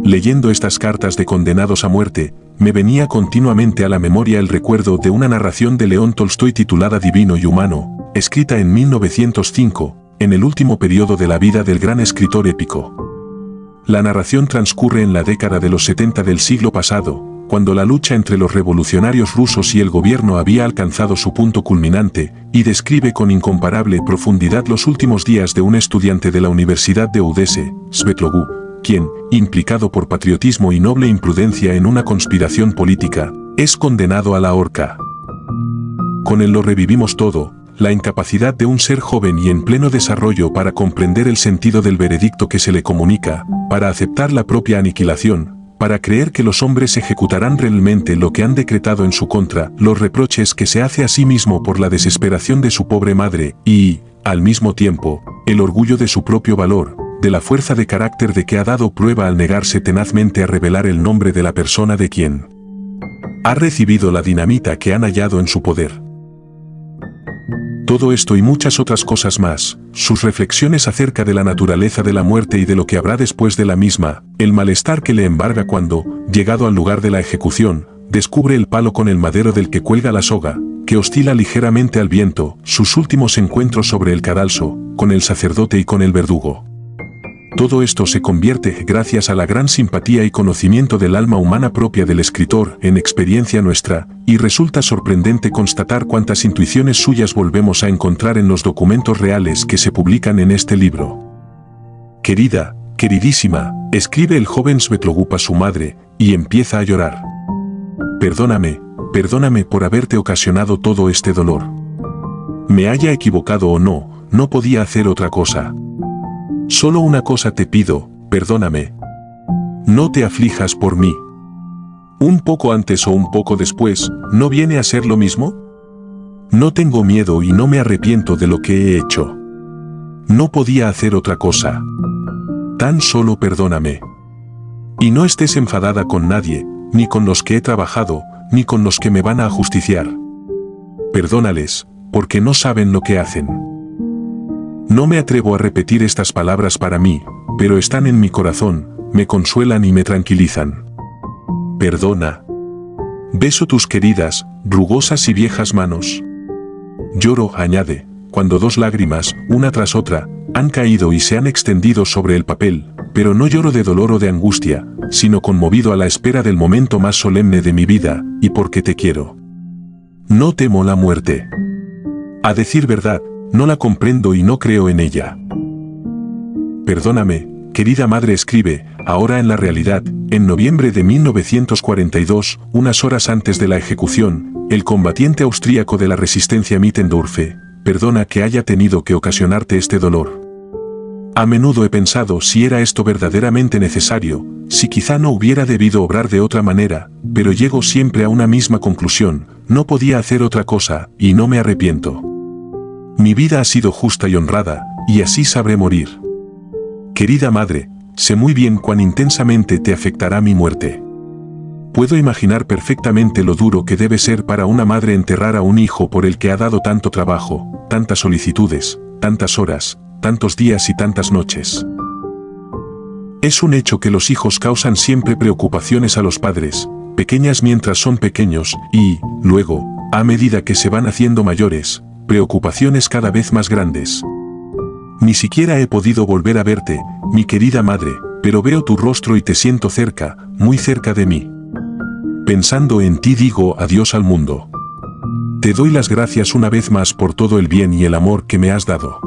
Leyendo estas cartas de condenados a muerte, me venía continuamente a la memoria el recuerdo de una narración de León Tolstoy titulada Divino y Humano, escrita en 1905, en el último periodo de la vida del gran escritor épico. La narración transcurre en la década de los 70 del siglo pasado, cuando la lucha entre los revolucionarios rusos y el gobierno había alcanzado su punto culminante, y describe con incomparable profundidad los últimos días de un estudiante de la Universidad de Odessa, Svetlogub, quien, implicado por patriotismo y noble imprudencia en una conspiración política, es condenado a la horca. Con él lo revivimos todo, la incapacidad de un ser joven y en pleno desarrollo para comprender el sentido del veredicto que se le comunica, para aceptar la propia aniquilación, para creer que los hombres ejecutarán realmente lo que han decretado en su contra, los reproches que se hace a sí mismo por la desesperación de su pobre madre, y, al mismo tiempo, el orgullo de su propio valor, de la fuerza de carácter de que ha dado prueba al negarse tenazmente a revelar el nombre de la persona de quien ha recibido la dinamita que han hallado en su poder. Todo esto y muchas otras cosas más, sus reflexiones acerca de la naturaleza de la muerte y de lo que habrá después de la misma, el malestar que le embarga cuando, llegado al lugar de la ejecución, descubre el palo con el madero del que cuelga la soga, que oscila ligeramente al viento, sus últimos encuentros sobre el cadalso, con el sacerdote y con el verdugo. Todo esto se convierte, gracias a la gran simpatía y conocimiento del alma humana propia del escritor, en experiencia nuestra, y resulta sorprendente constatar cuántas intuiciones suyas volvemos a encontrar en los documentos reales que se publican en este libro. Querida, queridísima, escribe el joven Svetlogub a su madre, y empieza a llorar. Perdóname, perdóname por haberte ocasionado todo este dolor. Me haya equivocado o no, no podía hacer otra cosa. Solo una cosa te pido, perdóname. No te aflijas por mí. Un poco antes o un poco después, ¿no viene a ser lo mismo? No tengo miedo y no me arrepiento de lo que he hecho. No podía hacer otra cosa. Tan solo perdóname. Y no estés enfadada con nadie, ni con los que he trabajado, ni con los que me van a ajusticiar. Perdónales, porque no saben lo que hacen. No me atrevo a repetir estas palabras para mí, pero están en mi corazón, me consuelan y me tranquilizan. Perdona. Beso tus queridas, rugosas y viejas manos. Lloro, añade, cuando dos lágrimas, una tras otra, han caído y se han extendido sobre el papel, pero no lloro de dolor o de angustia, sino conmovido a la espera del momento más solemne de mi vida, y porque te quiero. No temo la muerte. A decir verdad, no la comprendo y no creo en ella. Perdóname, querida madre, escribe, ahora en la realidad, en noviembre de 1942, unas horas antes de la ejecución, el combatiente austríaco de la resistencia Mittendorf, perdona que haya tenido que ocasionarte este dolor. A menudo he pensado si era esto verdaderamente necesario, si quizá no hubiera debido obrar de otra manera, pero llego siempre a una misma conclusión, no podía hacer otra cosa, y no me arrepiento. Mi vida ha sido justa y honrada, y así sabré morir. Querida madre, sé muy bien cuán intensamente te afectará mi muerte. Puedo imaginar perfectamente lo duro que debe ser para una madre enterrar a un hijo por el que ha dado tanto trabajo, tantas solicitudes, tantas horas, tantos días y tantas noches. Es un hecho que los hijos causan siempre preocupaciones a los padres, pequeñas mientras son pequeños, y, luego, a medida que se van haciendo mayores, preocupaciones cada vez más grandes. Ni siquiera he podido volver a verte, mi querida madre, pero veo tu rostro y te siento cerca, muy cerca de mí. Pensando en ti digo adiós al mundo. Te doy las gracias una vez más por todo el bien y el amor que me has dado.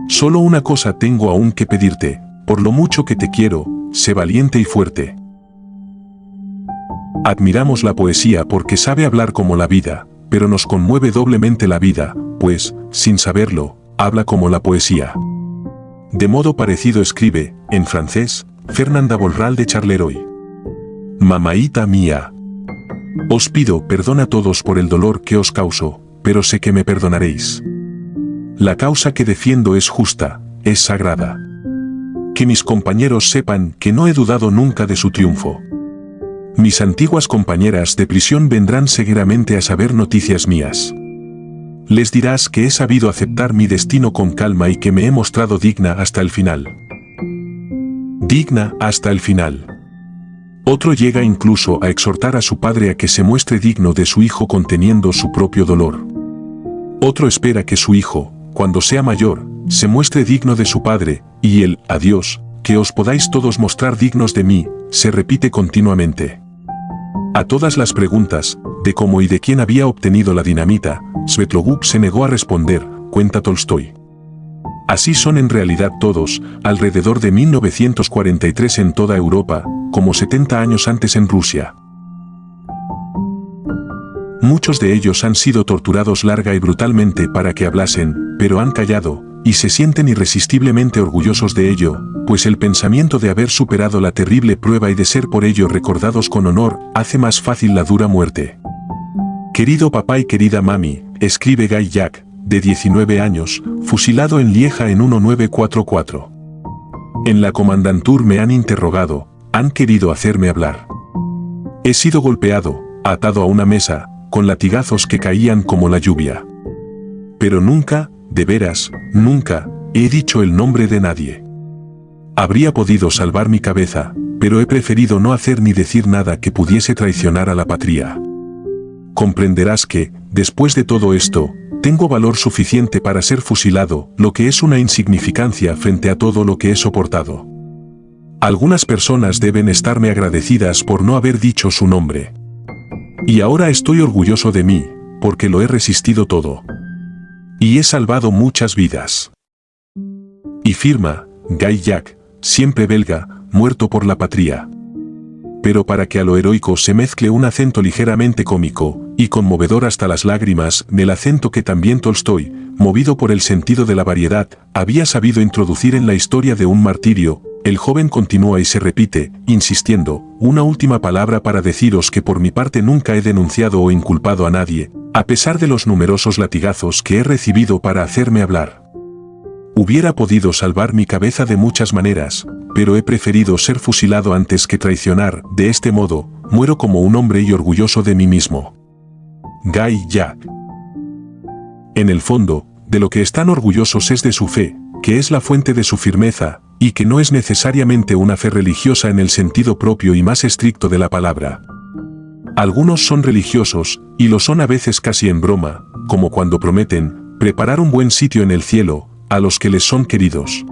Solo una cosa tengo aún que pedirte, por lo mucho que te quiero, sé valiente y fuerte. Admiramos la poesía porque sabe hablar como la vida, pero nos conmueve doblemente la vida, pues, sin saberlo, habla como la poesía. De modo parecido escribe, en francés, Fernanda Borral de Charleroi. Mamaíta mía. Os pido perdón a todos por el dolor que os causo, pero sé que me perdonaréis. La causa que defiendo es justa, es sagrada. Que mis compañeros sepan que no he dudado nunca de su triunfo. Mis antiguas compañeras de prisión vendrán seguramente a saber noticias mías. Les dirás que he sabido aceptar mi destino con calma y que me he mostrado digna hasta el final. Digna hasta el final. Otro llega incluso a exhortar a su padre a que se muestre digno de su hijo conteniendo su propio dolor. Otro espera que su hijo, cuando sea mayor, se muestre digno de su padre, y el «Adiós, que os podáis todos mostrar dignos de mí», se repite continuamente. A todas las preguntas, de cómo y de quién había obtenido la dinamita, Svetlogub se negó a responder, cuenta Tolstoy. Así son en realidad todos, alrededor de 1943 en toda Europa, como 70 años antes en Rusia. Muchos de ellos han sido torturados larga y brutalmente para que hablasen, pero han callado, y se sienten irresistiblemente orgullosos de ello, pues el pensamiento de haber superado la terrible prueba y de ser por ello recordados con honor, hace más fácil la dura muerte. Querido papá y querida mami, escribe Guy Jack, de 19 años, fusilado en Lieja en 1944. En la comandantur me han interrogado, han querido hacerme hablar. He sido golpeado, atado a una mesa, con latigazos que caían como la lluvia. Pero nunca, de veras, nunca, he dicho el nombre de nadie. Habría podido salvar mi cabeza, pero he preferido no hacer ni decir nada que pudiese traicionar a la patria. Comprenderás que, después de todo esto, tengo valor suficiente para ser fusilado, lo que es una insignificancia frente a todo lo que he soportado. Algunas personas deben estarme agradecidas por no haber dicho su nombre. Y ahora estoy orgulloso de mí, porque lo he resistido todo. Y he salvado muchas vidas. Y firma, Guy Jack, siempre belga, muerto por la patria. Pero para que a lo heroico se mezcle un acento ligeramente cómico, y conmovedor hasta las lágrimas, del acento que también Tolstoy, movido por el sentido de la variedad, había sabido introducir en la historia de un martirio, el joven continúa y se repite, insistiendo, una última palabra para deciros que por mi parte nunca he denunciado o inculpado a nadie, a pesar de los numerosos latigazos que he recibido para hacerme hablar. Hubiera podido salvar mi cabeza de muchas maneras, pero he preferido ser fusilado antes que traicionar, de este modo, muero como un hombre y orgulloso de mí mismo. Guy Jack. En el fondo, de lo que están orgullosos es de su fe, que es la fuente de su firmeza, y que no es necesariamente una fe religiosa en el sentido propio y más estricto de la palabra. Algunos son religiosos, y lo son a veces casi en broma, como cuando prometen preparar un buen sitio en el cielo, a los que les son queridos.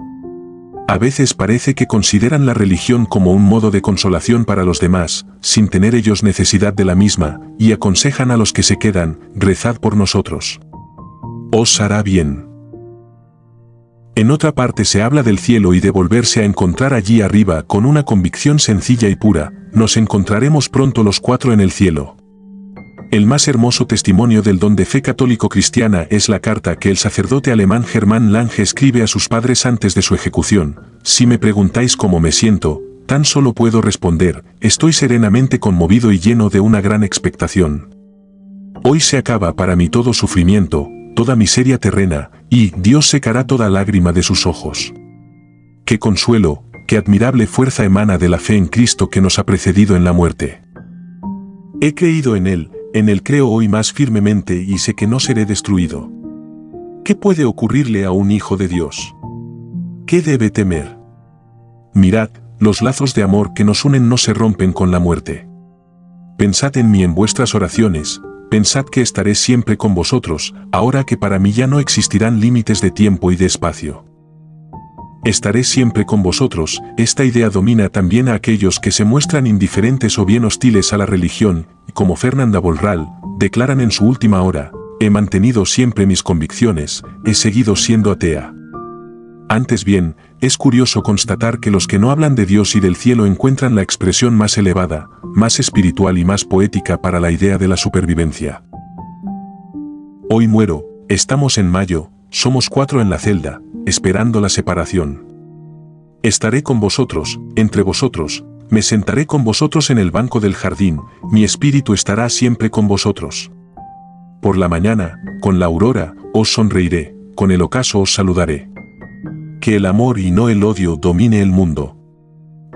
A veces parece que consideran la religión como un modo de consolación para los demás, sin tener ellos necesidad de la misma, y aconsejan a los que se quedan, rezad por nosotros. Os hará bien. En otra parte se habla del cielo y de volverse a encontrar allí arriba con una convicción sencilla y pura, nos encontraremos pronto los cuatro en el cielo. El más hermoso testimonio del don de fe católico cristiana es la carta que el sacerdote alemán Hermann Lange escribe a sus padres antes de su ejecución. Si me preguntáis cómo me siento, tan solo puedo responder, estoy serenamente conmovido y lleno de una gran expectación. Hoy se acaba para mí todo sufrimiento, toda miseria terrena, y Dios secará toda lágrima de sus ojos. Qué consuelo, qué admirable fuerza emana de la fe en Cristo que nos ha precedido en la muerte. He creído en Él creo hoy más firmemente y sé que no seré destruido. ¿Qué puede ocurrirle a un hijo de Dios? ¿Qué debe temer? Mirad, los lazos de amor que nos unen no se rompen con la muerte. Pensad en mí en vuestras oraciones, pensad que estaré siempre con vosotros, ahora que para mí ya no existirán límites de tiempo y de espacio. Estaré siempre con vosotros, esta idea domina también a aquellos que se muestran indiferentes o bien hostiles a la religión, y como Fernanda Borral, declaran en su última hora, he mantenido siempre mis convicciones, he seguido siendo atea. Antes bien, es curioso constatar que los que no hablan de Dios y del cielo encuentran la expresión más elevada, más espiritual y más poética para la idea de la supervivencia. Hoy muero, estamos en mayo, somos 4 en la celda, esperando la separación. Estaré con vosotros, entre vosotros, me sentaré con vosotros en el banco del jardín, mi espíritu estará siempre con vosotros. Por la mañana, con la aurora, os sonreiré, con el ocaso os saludaré. Que el amor y no el odio domine el mundo.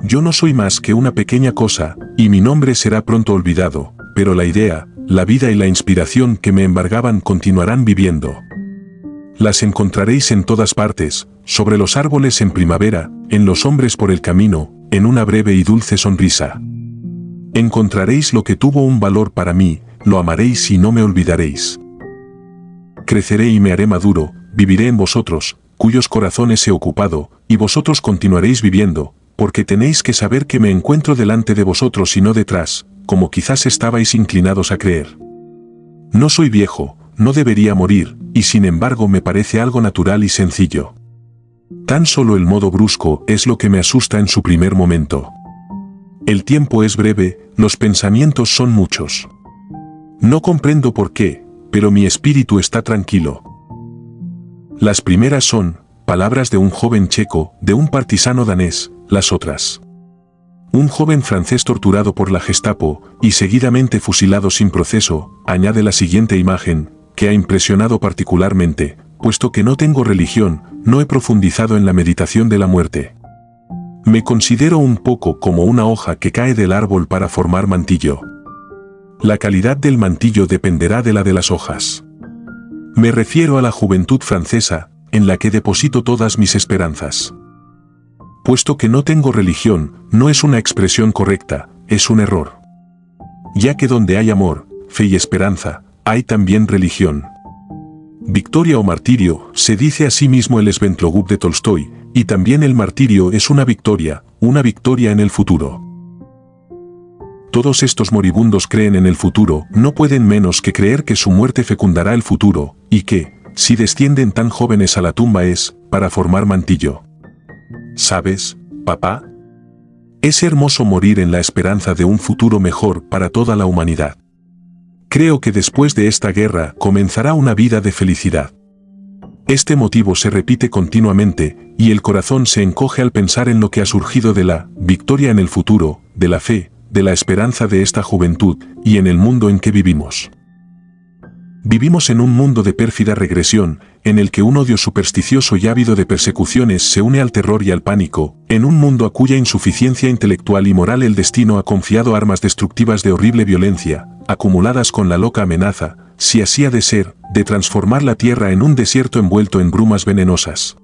Yo no soy más que una pequeña cosa, y mi nombre será pronto olvidado, pero la idea, la vida y la inspiración que me embargaban continuarán viviendo. Las encontraréis en todas partes, sobre los árboles en primavera, en los hombres por el camino, en una breve y dulce sonrisa. Encontraréis lo que tuvo un valor para mí, lo amaréis y no me olvidaréis. Creceré y me haré maduro, viviré en vosotros, cuyos corazones he ocupado, y vosotros continuaréis viviendo, porque tenéis que saber que me encuentro delante de vosotros y no detrás, como quizás estabais inclinados a creer. No soy viejo, no debería morir, y sin embargo me parece algo natural y sencillo. Tan solo el modo brusco es lo que me asusta en su primer momento. El tiempo es breve, los pensamientos son muchos. No comprendo por qué, pero mi espíritu está tranquilo. Las primeras son palabras de un joven checo, de un partisano danés, las otras. Un joven francés torturado por la Gestapo y seguidamente fusilado sin proceso, añade la siguiente imagen, que ha impresionado particularmente, puesto que no tengo religión, no he profundizado en la meditación de la muerte. Me considero un poco como una hoja que cae del árbol para formar mantillo. La calidad del mantillo dependerá de la de las hojas. Me refiero a la juventud francesa, en la que deposito todas mis esperanzas. Puesto que no tengo religión, no es una expresión correcta, es un error. Ya que donde hay amor, fe y esperanza, hay también religión. Victoria o martirio, se dice a sí mismo el Sventlogub de Tolstoy, y también el martirio es una victoria en el futuro. Todos estos moribundos creen en el futuro, no pueden menos que creer que su muerte fecundará el futuro, y que, si descienden tan jóvenes a la tumba es, para formar mantillo. ¿Sabes, papá? Es hermoso morir en la esperanza de un futuro mejor para toda la humanidad. Creo que después de esta guerra comenzará una vida de felicidad. Este motivo se repite continuamente, y el corazón se encoge al pensar en lo que ha surgido de la victoria en el futuro, de la fe, de la esperanza de esta juventud, y en el mundo en que vivimos. Vivimos en un mundo de pérfida regresión, en el que un odio supersticioso y ávido de persecuciones se une al terror y al pánico, en un mundo a cuya insuficiencia intelectual y moral el destino ha confiado armas destructivas de horrible violencia, acumuladas con la loca amenaza, si así ha de ser, de transformar la tierra en un desierto envuelto en brumas venenosas.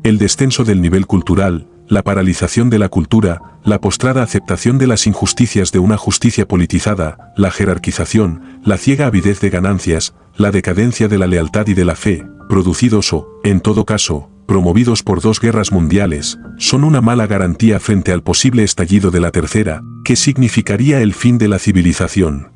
El descenso del nivel cultural, la paralización de la cultura, la postrada aceptación de las injusticias de una justicia politizada, la jerarquización, la ciega avidez de ganancias, la decadencia de la lealtad y de la fe, producidos o, en todo caso, promovidos por 2 guerras mundiales, son una mala garantía frente al posible estallido de la tercera, que significaría el fin de la civilización.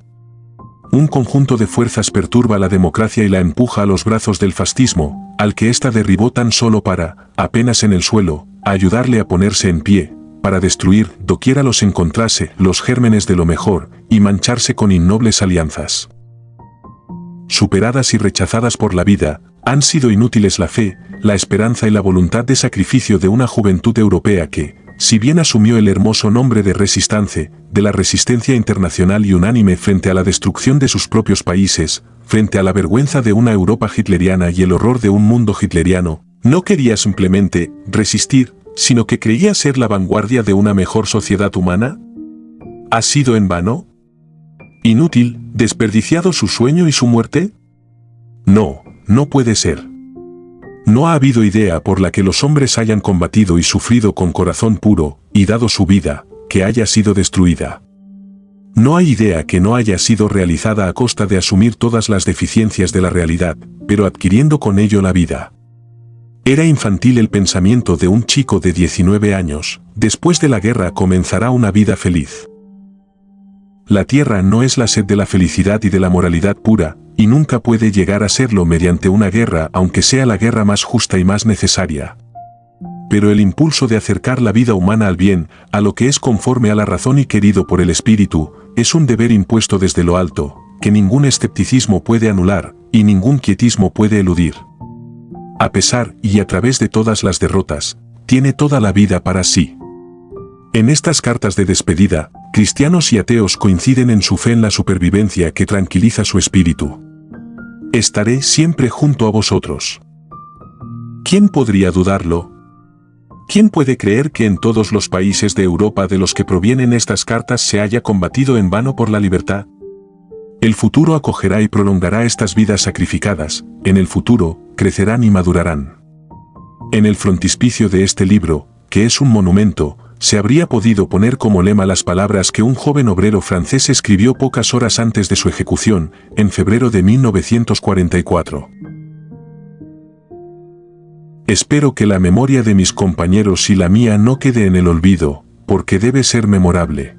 Un conjunto de fuerzas perturba la democracia y la empuja a los brazos del fascismo, al que ésta derribó tan solo para, apenas en el suelo, ayudarle a ponerse en pie, para destruir, doquiera los encontrase, los gérmenes de lo mejor, y mancharse con innobles alianzas. Superadas y rechazadas por la vida, han sido inútiles la fe, la esperanza y la voluntad de sacrificio de una juventud europea que, si bien asumió el hermoso nombre de Resistance, de la resistencia internacional y unánime frente a la destrucción de sus propios países, frente a la vergüenza de una Europa hitleriana y el horror de un mundo hitleriano, no quería simplemente resistir, sino que creía ser la vanguardia de una mejor sociedad humana. ¿Ha sido en vano? ¿Inútil, desperdiciado su sueño y su muerte? No, no puede ser. No ha habido idea por la que los hombres hayan combatido y sufrido con corazón puro, y dado su vida, que haya sido destruida. No hay idea que no haya sido realizada a costa de asumir todas las deficiencias de la realidad, pero adquiriendo con ello la vida. Era infantil el pensamiento de un chico de 19 años, después de la guerra comenzará una vida feliz. La tierra no es la sed de la felicidad y de la moralidad pura, y nunca puede llegar a serlo mediante una guerra aunque sea la guerra más justa y más necesaria. Pero el impulso de acercar la vida humana al bien, a lo que es conforme a la razón y querido por el espíritu, es un deber impuesto desde lo alto, que ningún escepticismo puede anular, y ningún quietismo puede eludir. A pesar y a través de todas las derrotas, tiene toda la vida para sí. En estas cartas de despedida, cristianos y ateos coinciden en su fe en la supervivencia que tranquiliza su espíritu. Estaré siempre junto a vosotros. ¿Quién podría dudarlo? ¿Quién puede creer que en todos los países de Europa de los que provienen estas cartas se haya combatido en vano por la libertad? El futuro acogerá y prolongará estas vidas sacrificadas, en el futuro, crecerán y madurarán. En el frontispicio de este libro, que es un monumento, se habría podido poner como lema las palabras que un joven obrero francés escribió pocas horas antes de su ejecución, en febrero de 1944. Espero que la memoria de mis compañeros y la mía no quede en el olvido, porque debe ser memorable.